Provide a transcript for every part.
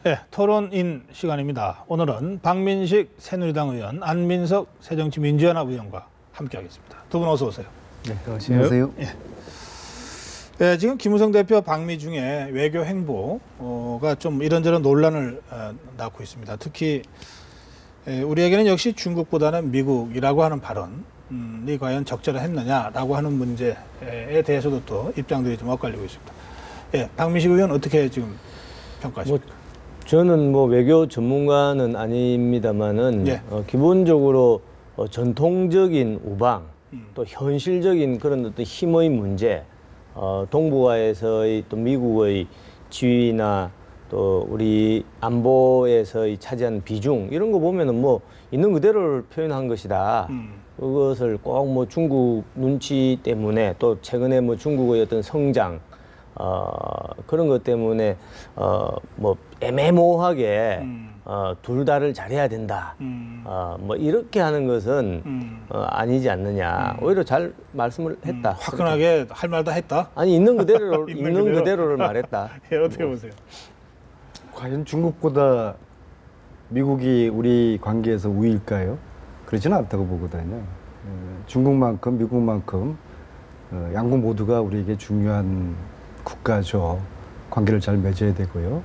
네, 토론인 시간입니다. 오늘은 박민식 새누리당 의원, 안민석 새정치민주연합 의원과 함께하겠습니다. 두 분 어서 오세요. 네, 안녕하세요. 예. 네, 지금 김무성 대표 방미 중에 외교 행보가 좀 이런저런 논란을 낳고 있습니다. 특히 우리에게는 역시 중국보다는 미국이라고 하는 발언이 과연 적절했느냐라고 하는 문제에 대해서도 또 입장들이 좀 엇갈리고 있습니다. 예, 박민식 의원 어떻게 지금 평가하십니까? 저는 외교 전문가는 아닙니다만은 예. 기본적으로 전통적인 우방 또 현실적인 그런 어떤 힘의 문제, 동북아에서의 또 미국의 지위나 또 우리 안보에서의 차지하는 비중 이런 거 보면은 있는 그대로를 표현한 것이다. 그것을 꼭 중국 눈치 때문에 또 최근에 중국의 어떤 성장 그런 것 때문에 애매모호하게 둘 다를 잘해야 된다. 이렇게 하는 것은 아니지 않느냐. 오히려 잘 말씀을 했다. 화끈하게 할 말 다 했다. 아니 있는 그대로 있는 그대로를 말했다. 예, 어떻게 보세요? 과연 중국보다 미국이 우리 관계에서 우위일까요? 그렇지는 않다고 보거든요. 중국만큼 미국만큼 양국 모두가 우리에게 중요한 국가죠. 관계를 잘 맺어야 되고요.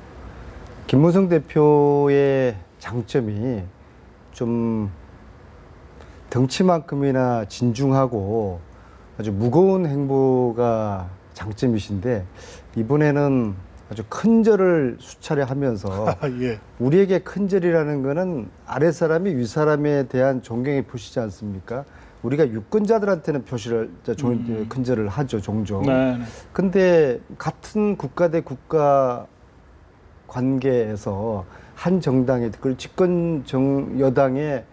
김무성 대표의 장점이 좀 덩치만큼이나 진중하고 아주 무거운 행보가 장점이신데 이번에는 아주 큰절을 수차례 하면서 예. 우리에게 큰절이라는 거는 아랫사람이 윗사람에 대한 존경의 표시지 않습니까? 우리가 유권자들한테는 표시를 큰절을 하죠, 종종. 네. 근데 같은 국가 대 국가 관계에서 한 정당의 그 집권 여당의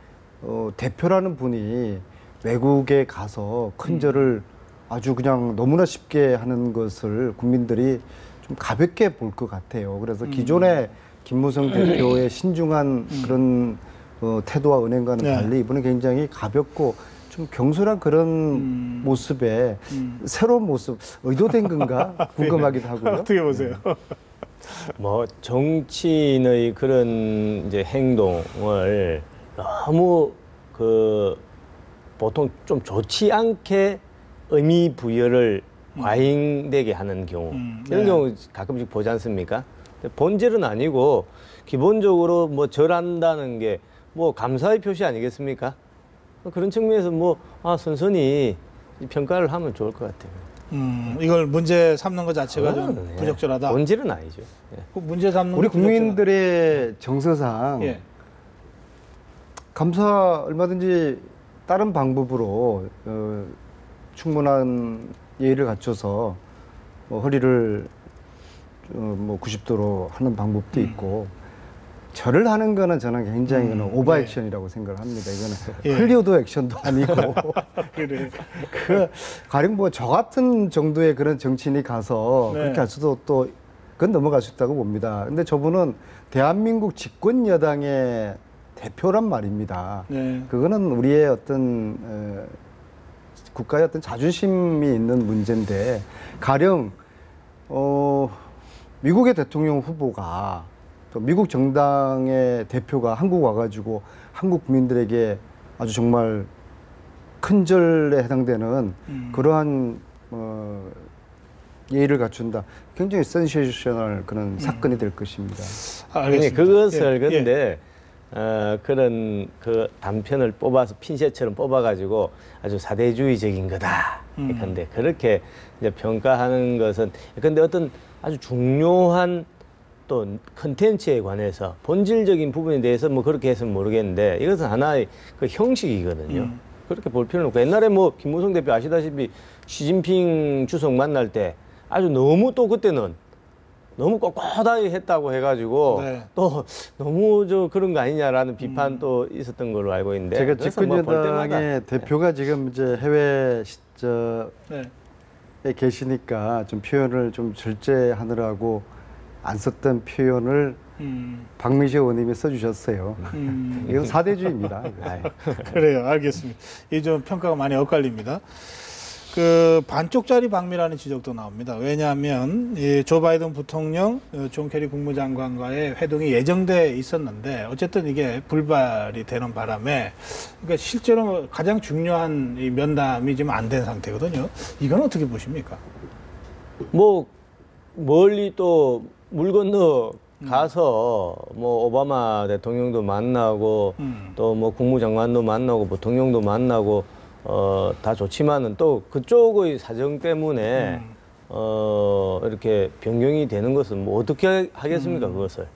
대표라는 분이 외국에 가서 큰절을 아주 그냥 너무나 쉽게 하는 것을 국민들이 좀 가볍게 볼 것 같아요. 그래서 기존의 김무성 대표의 신중한 그런 태도와 은행과는 달리 이번에 굉장히 가볍고 좀 경솔한 그런 모습에 새로운 모습 의도된 건가 궁금하기도 하고요. 어떻게 보세요? 정치인의 그런 이제 행동을 너무 보통 좀 좋지 않게 의미 부여를 과잉되게 하는 경우 이런 경우 가끔씩 보지 않습니까? 본질은 아니고 기본적으로 절한다는 게 감사의 표시 아니겠습니까? 그런 측면에서 선선히 평가를 하면 좋을 것 같아요. 이걸 문제 삼는 것 자체가 좀 부적절하다. 본질은 아니죠. 예. 그 문제 삼는 우리 게 부적절하다. 국민들의 정서상 예. 감사 얼마든지 다른 방법으로 충분한 예의를 갖춰서 허리를 90도로 하는 방법도 있고 절을 하는 거는 저는 굉장히 오버 액션이라고 생각을 합니다. 이거는 헐리우드 액션도 아니고 그래. 가령 저 같은 정도의 그런 정치인이 가서 그렇게 할 수도 또 그건 넘어갈 수 있다고 봅니다. 근데 저분은 대한민국 집권 여당의 대표란 말입니다. 네. 그거는 우리의 어떤 국가의 어떤 자존심이 있는 문제인데 가령 미국의 대통령 후보가 또 미국 정당의 대표가 한국 와가지고 한국 국민들에게 아주 정말 큰절에 해당되는 그러한 예의를 갖춘다. 굉장히 센세이셔널 그런 사건이 될 것입니다. 알겠습니다. 그것을 근데 그런 단편을 뽑아서 핀셋처럼 뽑아가지고 아주 사대주의적인 거다. 근데 그렇게 이제 평가하는 것은 근데 어떤 아주 중요한 또 컨텐츠에 관해서 본질적인 부분에 대해서 그렇게 해서는 모르겠는데 이것은 하나의 형식이거든요. 그렇게 볼 필요는 없고 옛날에 김무성 대표 아시다시피 시진핑 주석 만날 때 아주 너무 또 그때는 너무 꼿꼿하게 했다고 해가지고 또 너무 그런 거 아니냐라는 비판도 있었던 걸로 알고 있는데 제가 집권여당의 대표가 지금 이제 해외 계시니까 좀 표현을 좀 절제하느라고 안 썼던 표현을 박민식 의원님이 써주셨어요. 이건 사대주의입니다. 그래요, 알겠습니다. 이 좀 평가가 많이 엇갈립니다. 그 반쪽짜리 방미라는 지적도 나옵니다. 왜냐하면 이 조 바이든 부통령, 존 케리 국무장관과의 회동이 예정돼 있었는데 어쨌든 이게 불발이 되는 바람에 그러니까 실제로 가장 중요한 이 면담이 지금 안 된 상태거든요. 이건 어떻게 보십니까? 뭐 멀리 또 물 건너 가서 뭐 오바마 대통령도 만나고 또 뭐 국무장관도 만나고 부통령도 만나고 다 좋지만은 또 그쪽의 사정 때문에 이렇게 변경이 되는 것은 뭐 어떻게 하겠습니까 그것을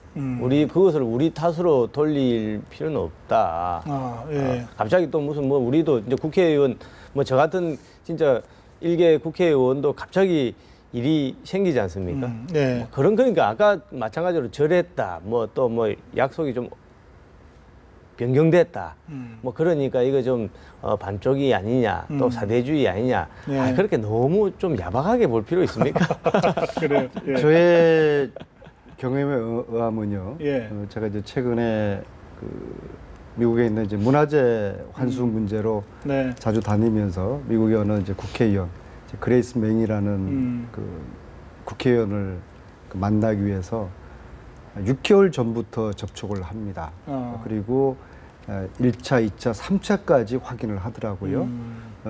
그것을 우리 탓으로 돌릴 필요는 없다. 예. 갑자기 또 무슨 뭐 우리도 이제 국회의원 뭐 저 같은 진짜 일개 국회의원도 갑자기 일이 생기지 않습니까? 네. 뭐 그러니까 아까 마찬가지로 절했다. 뭐 또 뭐 약속이 좀 변경됐다. 뭐 그러니까 이거 좀 반쪽이 아니냐, 또 사대주의 아니냐. 네. 그렇게 너무 좀 야박하게 볼 필요 있습니까? 그래요. 예. 저의 경험에 의하면요. 예. 제가 이제 최근에 그 미국에 있는 이제 문화재 환수 문제로 네. 자주 다니면서 미국에 어느 이제 국회의원 이제 그레이스 맹이라는 그 국회의원을 만나기 위해서 6개월 전부터 접촉을 합니다. 그리고 1차, 2차, 3차까지 확인을 하더라고요.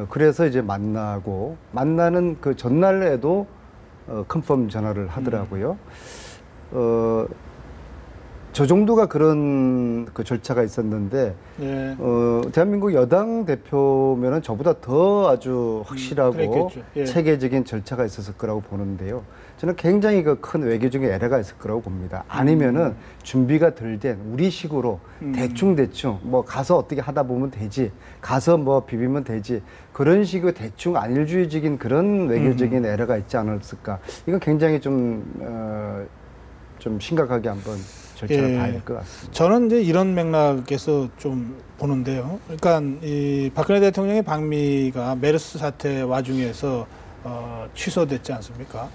그래서 이제 만나는 그 전날에도 컨펌 전화를 하더라고요. 저 정도가 그런 그 절차가 있었는데, 네. 대한민국 여당 대표면은 저보다 더 아주 확실하고 그랬겠죠. 예. 체계적인 절차가 있었을 거라고 보는데요. 저는 굉장히 그 큰 외교적인 에러가 있을 거라고 봅니다. 아니면은 준비가 덜 된 우리식으로 대충 뭐 가서 어떻게 하다 보면 되지, 가서 뭐 비비면 되지, 그런 식의 대충 안일주의적인 그런 외교적인 에러가 있지 않았을까. 이건 굉장히 좀 심각하게 한번 절차를 봐야 될 것 같습니다. 저는 이제 이런 맥락에서 좀 보는데요. 그러니까 이 박근혜 대통령의 방미가 메르스 사태 와중에서 취소됐지 않습니까?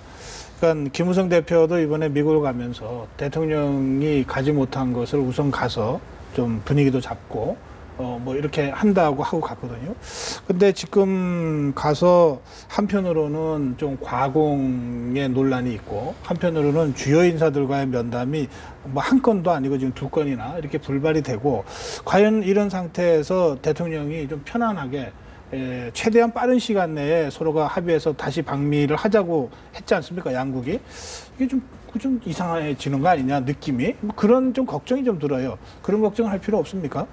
그러니까 김무성 대표도 이번에 미국을 가면서 대통령이 가지 못한 것을 우선 가서 좀 분위기도 잡고 뭐 이렇게 한다고 하고 갔거든요. 근데 지금 가서 한편으로는 좀 과공의 논란이 있고 한편으로는 주요 인사들과의 면담이 뭐 한 건도 아니고 지금 2건이나 이렇게 불발이 되고 과연 이런 상태에서 대통령이 좀 편안하게 최대한 빠른 시간 내에 서로가 합의해서 다시 방미를 하자고 했지 않습니까? 양국이. 이게 좀 이상해지는 거 아니냐 느낌이. 뭐 그런 좀 걱정이 좀 들어요. 그런 걱정을 할 필요 없습니까?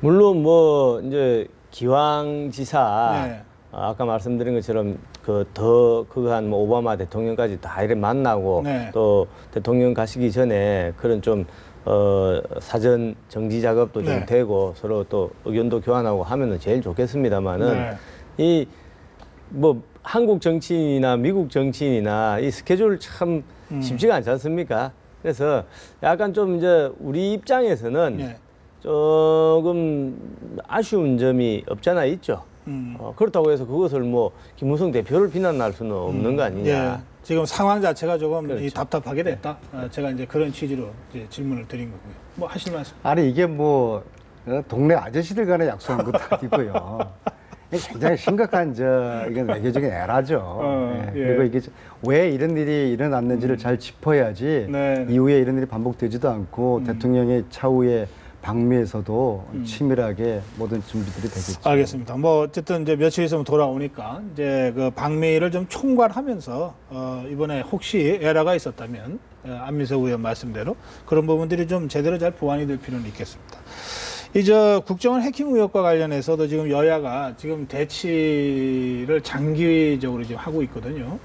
물론 뭐 이제 기왕지사 네. 아까 말씀드린 것처럼 그거 한 뭐 오바마 대통령까지 다 이렇게 만나고 네. 또 대통령 가시기 전에 그런 좀 사전 정지 작업도 좀 네. 되고 서로 또 의견도 교환하고 하면은 제일 좋겠습니다만은 네. 이 뭐 한국 정치인이나 미국 정치인이나 이 스케줄 참 쉽지가 않지 않습니까? 그래서 약간 좀 이제 우리 입장에서는 네. 조금 아쉬운 점이 없잖아 있죠. 그렇다고 해서 그것을 뭐 김무성 대표를 비난할 수는 없는 거 아니냐. 예. 지금 상황 자체가 조금 그렇죠. 이 답답하게 됐다. 제가 이제 그런 취지로 이제 질문을 드린 거고요. 뭐 하실 말씀? 아니 이게 뭐 동네 아저씨들 간에 약속한 것도 아니고요. 이게 굉장히 심각한 이건 외교적인 에러죠. 예. 그리고 이게 왜 이런 일이 일어났는지를 잘 짚어야지 네. 이후에 이런 일이 반복되지도 않고 대통령의 차후에 방미에서도 치밀하게 모든 준비들이 되겠죠. 알겠습니다. 뭐 어쨌든 이제 며칠 있으면 돌아오니까 이제 그 방미를 좀 총괄하면서 이번에 혹시 에러가 있었다면 안민석 의원 말씀대로 그런 부분들이 좀 제대로 잘 보완이 될 필요는 있겠습니다. 이제 국정원 해킹 의혹과 관련해서도 지금 여야가 지금 대치를 장기적으로 지금 하고 있거든요.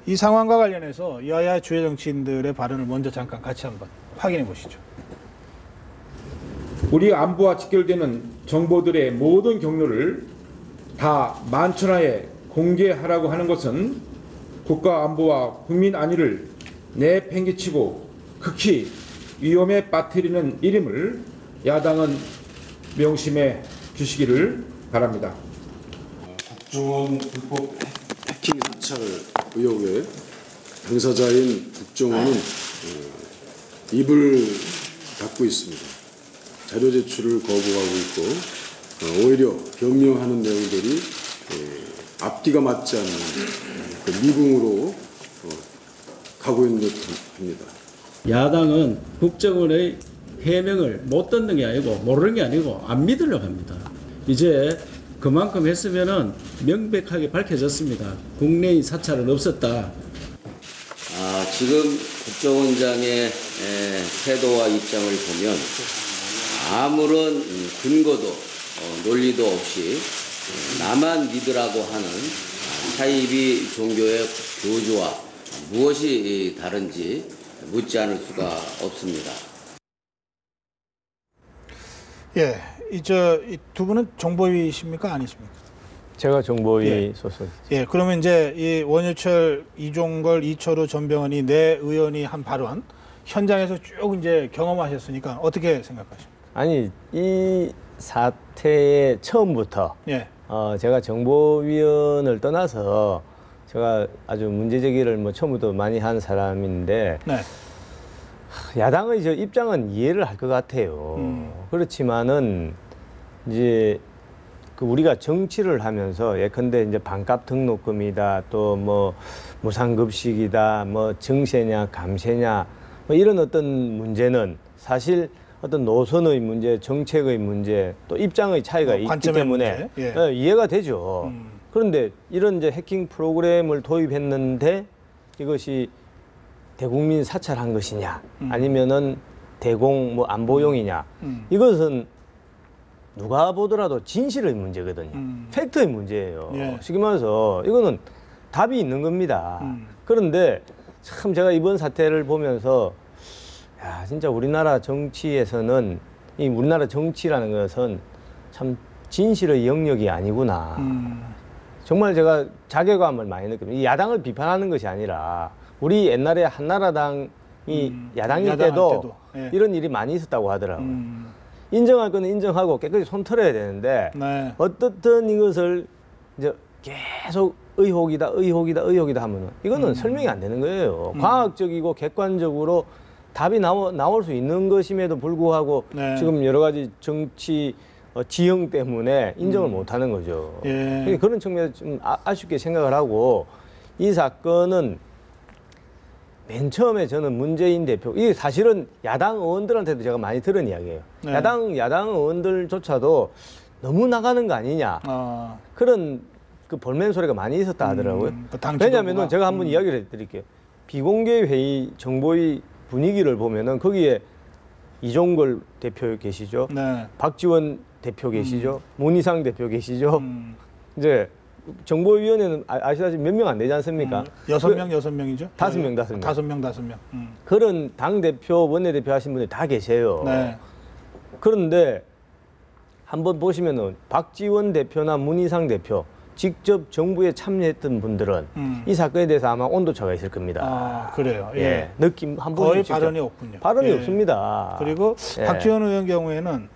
이 상황과 관련해서 여야 주요 정치인들의 발언을 먼저 잠깐 같이 한번 확인해 보시죠. 우리 안보와 직결되는 정보들의 모든 경로를 다 만천하에 공개하라고 하는 것은 국가 안보와 국민 안위를 내팽개치고 극히 위험에 빠뜨리는 일임을 야당은 명심해 주시기를 바랍니다. 국정원 불법 해킹 사찰 의혹에 당사자인 국정원은 입을 닫고 있습니다. 자료 제출을 거부하고 있고 오히려 변명하는 내용들이 앞뒤가 맞지 않는 그 미궁으로 가고 있는 듯합니다. 야당은 국정원의 해명을 못 듣는 게 아니고 모르는 게 아니고 안 믿으려고 합니다. 이제 그만큼 했으면은 명백하게 밝혀졌습니다. 국내의 사찰은 없었다. 지금 국정원장의 태도와 입장을 보면 아무런 근거도 논리도 없이 나만 믿으라고 하는 사이비 종교의 교주와 무엇이 다른지 묻지 않을 수가 없습니다. 예, 이 두 분은 정보위십니까 아니십니까? 제가 정보위 예. 소속. 예, 그러면 이제 이 원유철, 이종걸, 이철우 전 병원이 내 의원이 한 발언 현장에서 쭉 이제 경험하셨으니까 어떻게 생각하십니까? 아니 이 사태의 처음부터 예, 제가 정보위원을 떠나서 제가 아주 문제 제기를 뭐 처음부터 많이 한 사람인데 네, 야당의 저 입장은 이해를 할 것 같아요. 그렇지만은 이제 그 우리가 정치를 하면서 예컨대 이제 반값 등록금이다, 또 뭐 무상급식이다, 뭐 증세냐 감세냐 뭐 이런 어떤 문제는 사실 어떤 노선의 문제, 정책의 문제, 또 입장의 차이가 있기 관점의 때문에 문제. 예. 이해가 되죠. 그런데 이런 이제 해킹 프로그램을 도입했는데 이것이 대국민 사찰한 것이냐, 아니면은 대공 뭐 안보용이냐, 이것은 누가 보더라도 진실의 문제거든요. 팩트의 문제예요. 예. 쉽게 말해서 이거는 답이 있는 겁니다. 그런데 참 제가 이번 사태를 보면서 야, 진짜 우리나라 정치에서는 이 우리나라 정치라는 것은 참 진실의 영역이 아니구나. 정말 제가 자괴감을 많이 느낍니다. 이 야당을 비판하는 것이 아니라 우리 옛날에 한나라당이 야당일 야당할 때도 예. 이런 일이 많이 있었다고 하더라고요. 인정할 거는 인정하고 깨끗이 손 털어야 되는데 네. 어떻든 이것을 이제 계속 의혹이다 하면은 이거는 설명이 안 되는 거예요. 과학적이고 객관적으로 답이 나올 수 있는 것임에도 불구하고 네. 지금 여러 가지 정치 지형 때문에 인정을 못 하는 거죠. 예. 그런 측면에서 좀 아쉽게 생각을 하고 이 사건은 맨 처음에 저는 문재인 대표, 이게 사실은 야당 의원들한테도 제가 많이 들은 이야기예요. 네. 야당 의원들조차도 너무 나가는 거 아니냐. 아, 그런 그 볼멘 소리가 많이 있었다 하더라고요. 그 당 왜냐하면 지도부가. 제가 한번 이야기를 해드릴게요. 비공개 회의 정보위 분위기를 보면은 거기에 이종걸 대표 계시죠. 네. 박지원 대표 계시죠. 문희상 대표 계시죠. 음. 이제 정보위원회는 아시다시피 몇 명 안 되지 않습니까? 6명, 6명이죠? 5명, 5명. 5명. 그런 당대표, 원내대표 하신 분들이 다 계세요. 네. 그런데 한번 보시면은 박지원 대표나 문희상 대표 직접 정부에 참여했던 분들은 이 사건에 대해서 아마 온도차가 있을 겁니다. 아, 그래요. 예. 예. 느낌 한 거의 번씩 발언이 없군요. 발언이 예. 없습니다. 그리고 예. 박지원 의원 경우에는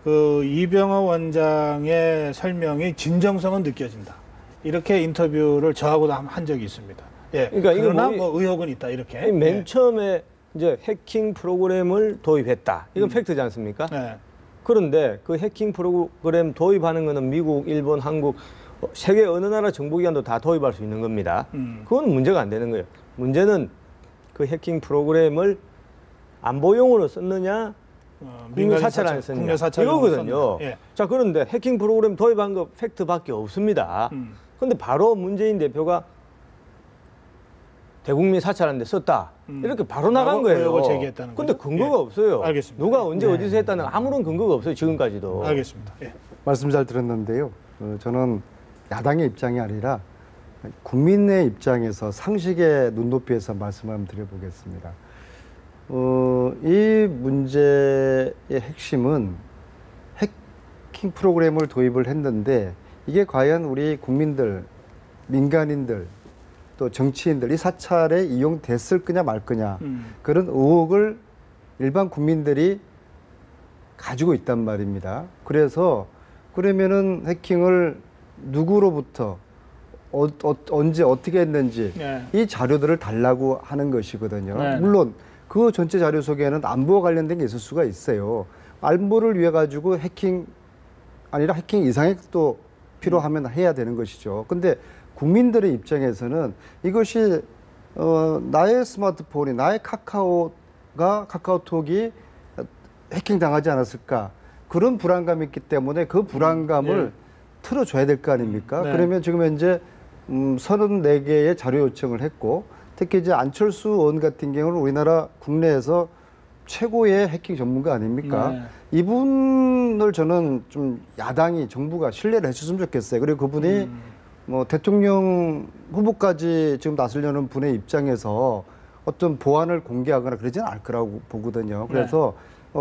그 이병호 원장의 설명이 진정성은 느껴진다. 이렇게 인터뷰를 저하고도 한 적이 있습니다. 예. 그러니까 이거 그러나 뭐 뭐 의혹은 있다. 이렇게. 맨 예. 처음에 이제 해킹 프로그램을 도입했다. 이건 팩트지 않습니까? 네. 그런데 그 해킹 프로그램 도입하는 거는 미국, 일본, 한국, 세계 어느 나라 정보기관도 다 도입할 수 있는 겁니다. 그건 문제가 안 되는 거예요. 문제는 그 해킹 프로그램을 안보용으로 썼느냐, 국민 사찰 안 썼느냐, 국내 사찰을 이거거든요. 썼느냐. 예. 자, 그런데 해킹 프로그램 도입한 거 팩트밖에 없습니다. 그런데 바로 문재인 대표가 대국민 사찰하는데 썼다. 이렇게 바로 나간 거예요. 의혹을 제기했다는 근데 거죠? 근거가 예. 없어요. 알겠습니다. 누가 언제 어디서 했다는 아무런 근거가 없어요. 지금까지도. 알겠습니다. 예. 말씀 잘 들었는데요. 저는 야당의 입장이 아니라 국민의 입장에서 상식의 눈높이에서 말씀을 한번 드려보겠습니다. 이 문제의 핵심은 해킹 프로그램을 도입을 했는데 이게 과연 우리 국민들, 민간인들, 또 정치인들 이 사찰에 이용됐을 거냐 말 거냐 그런 의혹을 일반 국민들이 가지고 있단 말입니다. 그래서 그러면은 해킹을 누구로부터 언제 어떻게 했는지 네. 이 자료들을 달라고 하는 것이거든요. 네. 물론 그 전체 자료 속에는 안보와 관련된 게 있을 수가 있어요. 안보를 위해 가지고 해킹 아니라 해킹 이상의 또 필요하면 해야 되는 것이죠. 근데 국민들의 입장에서는 이것이 나의 스마트폰이 나의 카카오톡이 해킹 당하지 않았을까 그런 불안감이 있기 때문에 그 불안감을 틀어줘야 될 거 아닙니까? 네. 그러면 지금 현재 34개의 자료 요청을 했고 특히 이제 안철수 의원 같은 경우는 우리나라 국내에서 최고의 해킹 전문가 아닙니까? 네. 이분을 저는 좀 야당이 정부가 신뢰를 해줬으면 좋겠어요. 그리고 그분이 뭐 대통령 후보까지 지금 나서려는 분의 입장에서 어떤 보안을 공개하거나 그러지는 않을 거라고 보거든요. 그래서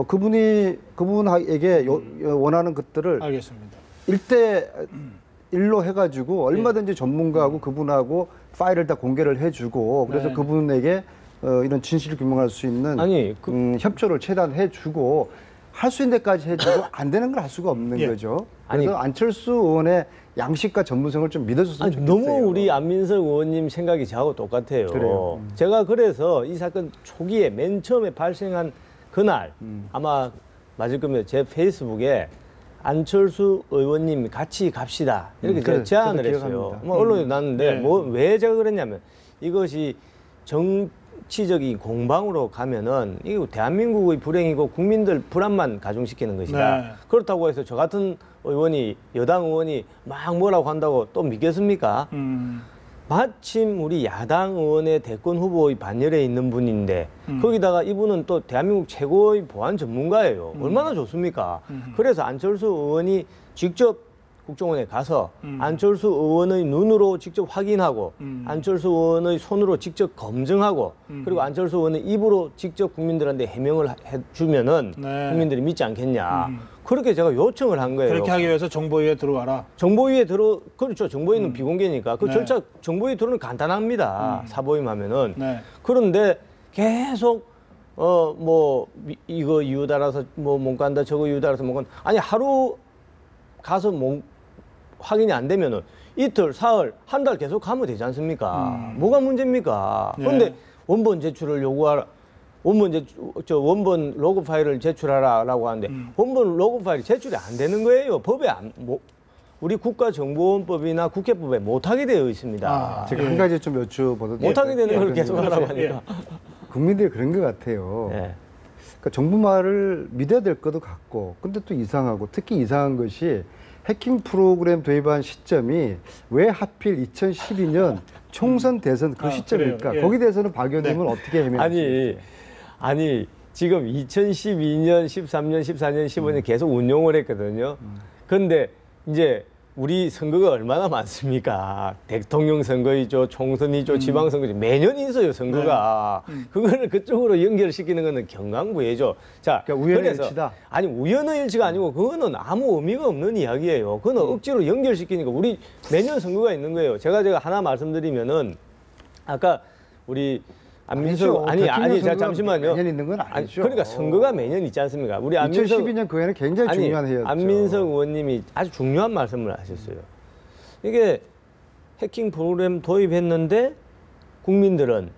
그분에게 원하는 것들을 알겠습니다. 1대1로 해가지고 얼마든지 전문가하고 그분하고 파일을 다 공개를 해주고 그래서 네. 그분에게 이런 진실을 규명할 수 있는 아니, 협조를 최대한 해주고 할 수 있는 데까지 해주고 안 되는 걸 할 수가 없는 예. 거죠. 아니, 그래서 안철수 의원의 양식과 전문성을 좀 믿어줬으면 좋겠어요. 너무 우리 안민석 의원님 생각이 저하고 똑같아요. 그래요. 제가 그래서 이 사건 초기에 맨 처음에 발생한 그날 아마 맞을 겁니다. 제 페이스북에 안철수 의원님 같이 갑시다 이렇게 제가 그래, 제안을 저도 했어요. 기억합니다. 뭐 언론에 났는데 네. 뭐 왜 제가 그랬냐면 이것이 정치적인 공방으로 가면은 이거 대한민국의 불행이고 국민들 불안만 가중시키는 것이다. 네. 그렇다고 해서 저 같은 의원이 여당 의원이 막 뭐라고 한다고 또 믿겠습니까? 마침 우리 야당 의원의 대권 후보의 반열에 있는 분인데 거기다가 이분은 또 대한민국 최고의 보안 전문가예요. 얼마나 좋습니까? 그래서 안철수 의원이 직접 국정원에 가서 안철수 의원의 눈으로 직접 확인하고 안철수 의원의 손으로 직접 검증하고 그리고 안철수 의원의 입으로 직접 국민들한테 해명을 해주면은 네. 국민들이 믿지 않겠냐. 그렇게 제가 요청을 한 거예요. 그렇게 하기 위해서 정보위에 들어와라. 정보위에 그렇죠. 정보위는 비공개니까. 그 네. 절차, 정보위 들어오는 간단합니다. 사보임 하면은. 네. 그런데 계속, 이거 이유 따라서 못 간다, 저거 이유 따라서 못 간다. 아니, 하루 가서 확인이 안 되면은 이틀, 사흘, 한 달 계속 가면 되지 않습니까? 뭐가 문제입니까? 네. 그런데 원본 제출을 요구하라. 원본 로그 파일을 제출하라라고 하는데 원본 로그 파일이 제출이 안 되는 거예요. 법에 우리 국가정보원법이나 국회법에 못하게 되어 있습니다. 제가 한 가지 좀 여쭤봐도 못하게 되는 걸 예, 계속 하라고 예. 하니까. 국민들이 그런 것 같아요. 예. 그러니까 정부 말을 믿어야 될 것도 같고 근데 또 이상하고 특히 이상한 것이 해킹 프로그램 도입한 시점이 왜 하필 2012년 총선 대선 그 시점일까? 그래요? 예. 거기에 대해서는 박 의원님은 어떻게 해명하십니까? 아니 지금 2012년, 13년, 14년, 15년 계속 운용을 했거든요. 그런데 이제 우리 선거가 얼마나 많습니까? 대통령 선거이죠, 총선이죠, 지방선거죠. 매년 있어요, 선거가. 그거를 그쪽으로 연결시키는 거는 경강부회죠. 자, 그러니까 우연의 그래서 일치다? 아니, 우연의 일치가 아니고 그거는 아무 의미가 없는 이야기예요. 그거는 억지로 연결시키니까 우리 매년 선거가 있는 거예요. 제가 하나 말씀드리면은 아까 우리 안민석 아니죠. 아니 대통령 자 선거가 잠시만요. 매년 있는 건 아니죠. 그러니까 선거가 매년 있지 않습니까? 우리 안민석 2012년 그 해는 굉장히 중요한 해였죠. 안민석 의원님이 아주 중요한 말씀을 하셨어요. 이게 해킹 프로그램 도입했는데 국민들은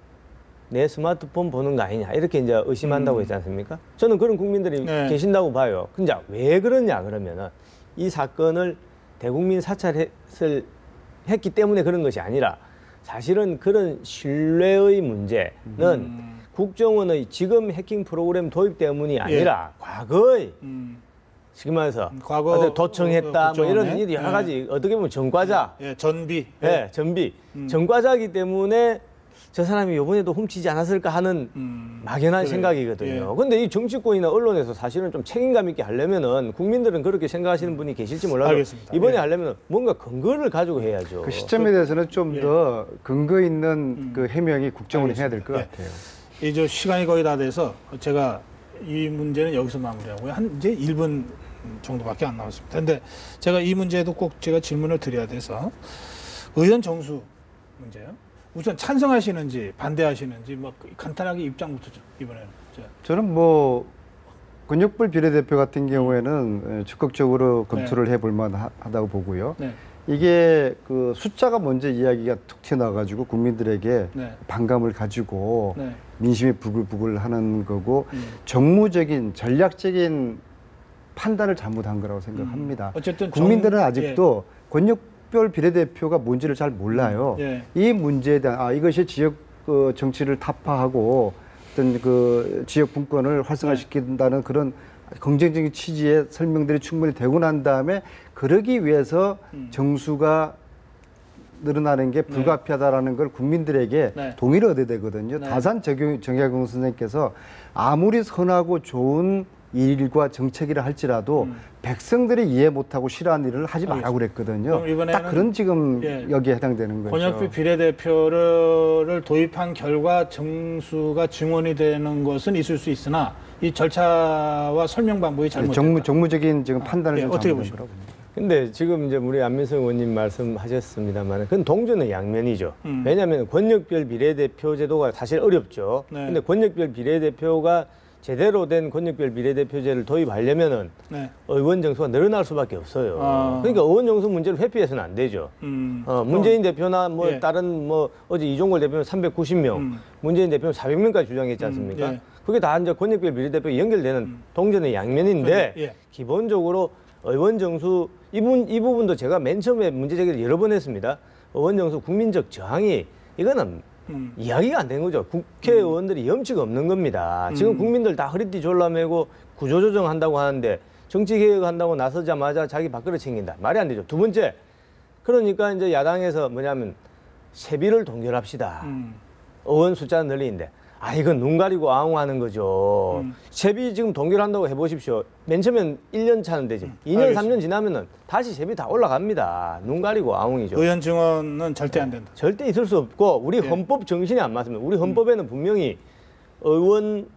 내 스마트폰 보는 거 아니냐 이렇게 이제 의심한다고 했지 않습니까? 저는 그런 국민들이 네. 계신다고 봐요. 근데 왜 그러냐 그러면은 이 사건을 대국민 사찰했기 때문에 그런 것이 아니라 사실은 그런 신뢰의 문제는 국정원의 지금 해킹 프로그램 도입 때문이 아니라 과거의 지금 말해서 과거 도청했다 뭐 이런 국정원에? 여러 가지 어떻게 보면 전과자 전비. 전비 전과자이기 때문에 저 사람이 이번에도 훔치지 않았을까 하는 막연한 그래요. 생각이거든요. 근데 이 정치권이나 언론에서 사실은 좀 책임감 있게 하려면은 국민들은 그렇게 생각하시는 분이 계실지 몰라도 알겠습니다. 이번에 예. 하려면 뭔가 근거를 가지고 해야죠. 그 시점에 대해서는 좀 더 근거 있는 그 해명이 국정원이 해야 될 것 예. 같아요. 이제 시간이 거의 다 돼서 제가 이 문제는 여기서 마무리하고요. 한 이제 1분 정도밖에 안 남았습니다. 근데 제가 이 문제도 꼭 제가 질문을 드려야 돼서 의원 정수 문제요. 우선 찬성하시는지 반대하시는지 뭐 간단하게 입장부터 좀 이번에는. 저는 뭐 권역별 비례대표 같은 경우에는 적극적으로 검토를 해볼 만하다고 보고요. 네. 이게 그 숫자가 먼저 이야기가 툭 튀어나와가지고 국민들에게 네. 반감을 가지고 민심이 부글부글 하는 거고 음. 정무적인 전략적인 판단을 잘못한 거라고 생각합니다. 어쨌든 국민들은 아직도 권역별 비례대표가 뭔지를 잘 몰라요. 예. 이 문제에 대한 이것이 지역 정치를 타파하고 어떤 그 지역 분권을 활성화시킨다는 그런 긍정적인 취지의 설명들이 충분히 되고 난 다음에 그러기 위해서 정수가 늘어나는 게 불가피하다라는 걸 국민들에게 네. 동의를 얻어야 되거든요. 네. 다산 정약용 선생님께서 아무리 선하고 좋은 일과 정책이라 할지라도 백성들이 이해 못하고 싫어하는 일을 하지 말라고 그랬거든요. 그럼 이번에는 딱 그런 지금 여기에 해당되는 거죠. 권역비 비례대표를 도입한 결과 정수가 증원이 되는 것은 있을 수 있으나 이 절차와 설명 방법이 잘못됐다. 정무적인 지금 판단을 좀 어떻게 잘못한 보십니까? 거라고 봅니다. 근데 지금 이제 우리 안민석 의원님 말씀하셨습니다만, 그건 동전의 양면이죠. 왜냐하면 권역별 비례대표 제도가 사실 어렵죠. 네. 근데 권역별 비례대표가 제대로 된 권역별 비례대표제를 도입하려면은 네. 의원 정수가 늘어날 수밖에 없어요. 아. 그러니까 의원 정수 문제를 회피해서는 안 되죠. 문재인 대표나 뭐 예. 다른 뭐 어제 이종걸 대표는 390명, 문재인 대표는 400명까지 주장했지 않습니까? 예. 그게 다 이제 권역별 비례대표 연결되는 동전의 양면인데 예. 기본적으로 의원 정수 이 부분도 제가 맨 처음에 문제 제기를 여러 번 했습니다. 의원 정수 국민적 저항이 이거는 이야기가 안 되는 거죠. 국회의원들이 염치가 없는 겁니다. 지금 국민들 다 허리띠 졸라매고 구조조정한다고 하는데 정치개혁한다고 나서자마자 자기 밥그릇 챙긴다. 말이 안 되죠. 두 번째, 그러니까 이제 야당에서 뭐냐면 세비를 동결합시다. 의원 숫자 늘리는데 이건 눈 가리고 아웅하는 거죠. 세비 지금 동결한다고 해보십시오. 맨 처음엔 1년 차는 되지. 2년, 알겠습니다. 3년 지나면은 다시 세비 다 올라갑니다. 눈 가리고 아웅이죠. 의원 증원은 절대 안 된다. 절대 있을 수 없고 우리 헌법 정신이 안 맞습니다. 우리 헌법에는 분명히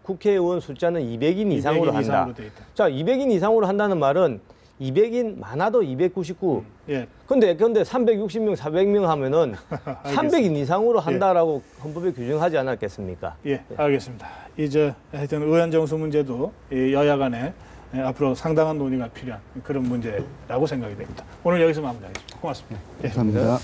국회의원 숫자는 200인 이상으로 200인 한다. 이상으로 돼 있다. 자, 200인 이상으로 한다는 말은 200인 많아도 299. 예. 근데 360명, 400명 하면은 300인 이상으로 한다라고 헌법에 규정하지 않았겠습니까? 예, 알겠습니다. 이제 하여튼 의원 정수 문제도 이 여야 간에 앞으로 상당한 논의가 필요한 그런 문제라고 생각이 됩니다. 오늘 여기서 마무리하겠습니다. 고맙습니다. 예. 감사합니다.